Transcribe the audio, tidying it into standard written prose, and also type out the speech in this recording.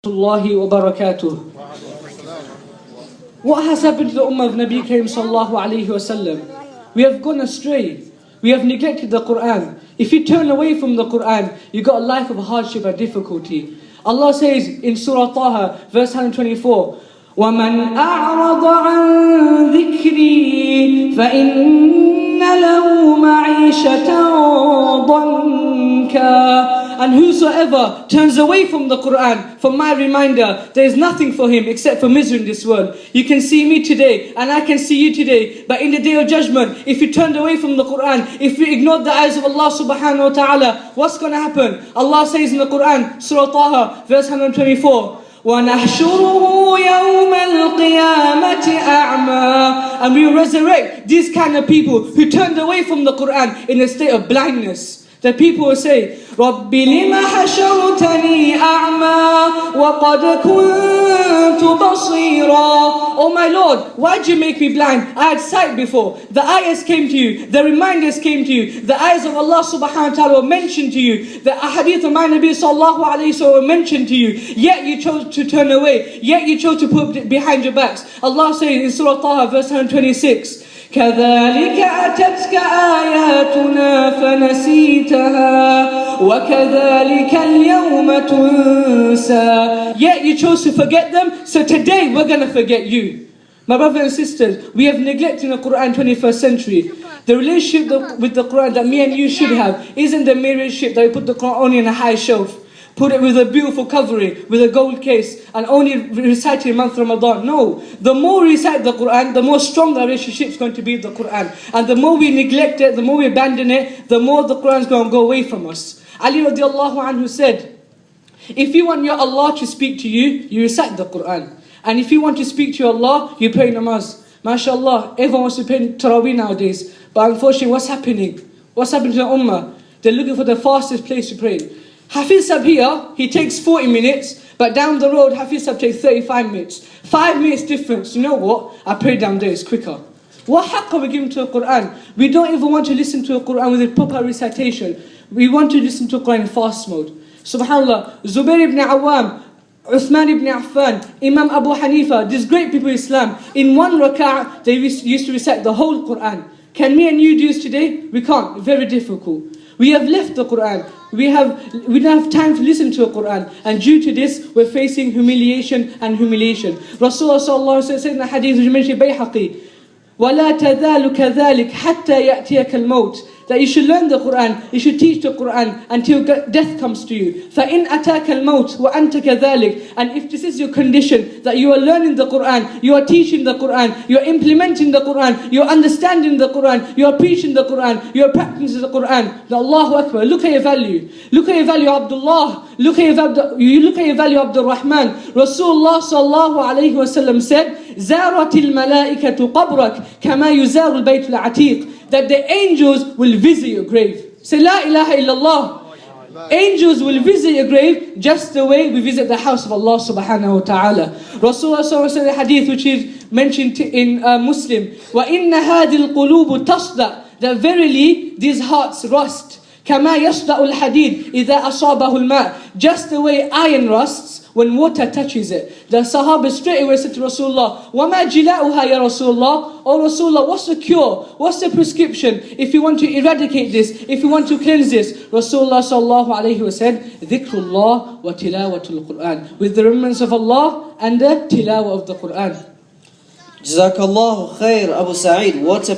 Allahi wa barakatuh. What has happened to the ummah of Nabi Karim sallallahu alayhi wa sallam? We have gone astray. We have neglected the Quran. If you turn away from the Quran, you got a life of hardship and difficulty. Allah says in Surah Taha, verse 124, وَمَنْ أَعْرَضَ عَنْ ذِكْرِي فَإِنَّ لَهُ مَعِيشَةً ضَنْكًا. And whosoever turns away from the Quran, from my reminder, there is nothing for him except for misery in this world. You can see me today, and I can see you today, but in the day of judgment, if you turned away from the Quran, if you ignored the eyes of Allah subhanahu wa ta'ala, what's going to happen? Allah says in the Quran, Surah Taha, verse 124, وَنَحْشُرُهُ يَوْمَ الْقِيَامَةِ أَعْمَى. And we resurrect these kind of people who turned away from the Quran in a state of blindness. The people will say, رَبِّ لِمَ حَشَرْتَنِي أَعْمَى وَقَدْ كُنْتُ بَصِيرًا. Oh my Lord, why did you make me blind? I had sight before. The ayahs came to you. The reminders came to you. The ayahs of Allah subhanahu wa ta'ala were mentioned to you. The ahadith of my Nabi sallallahu alayhi wa sallam were mentioned to you. Yet you chose to turn away. Yet you chose to put it behind your backs. Allah says in Surah Taha, verse 126, كذلك أتتك آياتنا فنسيتها وكذلك اليوم تنسى. Yet you chose to forget them, so today we're going to forget you. My brothers and sisters, we have neglected the Quran 21st century. The relationship with the Quran that me and you should have isn't the relationship that we put the Quran only in a high shelf, put it with a beautiful covering, with a gold case, and only recite it in the month of Ramadan. No. The more we recite the Quran, the more strong our relationship is going to be with the Quran. And the more we neglect it, the more we abandon it, the more the Quran is going to go away from us. Ali radiallahu anhu said, if you want your Allah to speak to you, you recite the Quran. And if you want to speak to your Allah, you pray namaz. Mashaa'Allah, everyone wants to pray Taraweeh nowadays. But unfortunately, what's happening? What's happening to the ummah? They're looking for the fastest place to pray. Hafiz Sab here, he takes 40 minutes, but down the road, Hafiz Sab takes 35 minutes. 5 minutes difference. You know what? I pray down there, it's quicker. What haqq are we giving to the Quran? We don't even want to listen to the Quran with a proper recitation. We want to listen to the Quran in fast mode. Subhanallah, Zubair ibn Awam, Uthman ibn Affan, Imam Abu Hanifa, these great people in Islam, in one rak'ah, they used to recite the whole Quran. Can me and you do this today? We can't. Very difficult. We have left the Quran. We don't have time to listen to the Quran. And due to this, we're facing humiliation and humiliation. Rasulullah sallallahu alaihi wasallam said in the hadith which mentioned Bayhaqi, وَلَا تَذَالُ كَذَلِكَ حَتَّى يَأْتِيَكَ الْمَوْتِ. That you should learn the Quran, you should teach the Quran until death comes to you. فَإِنْ أَتَاكَ الْمَوْتِ وَأَنْتَ كَذَلِكَ. And if this is your condition, that you are learning the Quran, you are teaching the Quran, you are implementing the Quran, you are understanding the Quran, you are preaching the Quran, you are practicing the Quran, then Allahu Akbar, look at your value. Look at your value, Abdullah. Look at your value, Abdul Rahman. Rasulullah sallallahu alayhi wa sallam said, زَارَتِ الْمَلَائِكَةُ قَبْرَكَ كَمَا يُزَارُ الْبَيْتُ الْعَتِيقِ. That the angels will visit your grave. Say La ilaha illallah. Angels will visit your grave just the way we visit the house of Allah subhanahu wa ta'ala. Rasulullah sallallahu alayhi wa sallam, the hadith which is mentioned in Muslim, وَإِنَّ هَذِي الْقُلُوبُ تَصْدَأ. That verily these hearts rust. كَمَا يَصْدَأُ الْحَدِيدِ إِذَا أَصَابَهُ الْمَاءِ. Just the way iron rusts when water touches it. The Sahaba straight away said to Rasulullah, وَمَا جِلَاؤُهَا يَا Rasulullah. Oh Rasulullah, what's the cure? What's the prescription? If you want to eradicate this, if you want to cleanse this. Rasulullah sallallahu alayhi wa said, ذِكْرُ اللَّهِ وَتِلَاوَةُ الْقُرْآنِ. With the remembrance of Allah and the tilawah of the Quran. Jazakallahu khair, Abu Sa'id. What a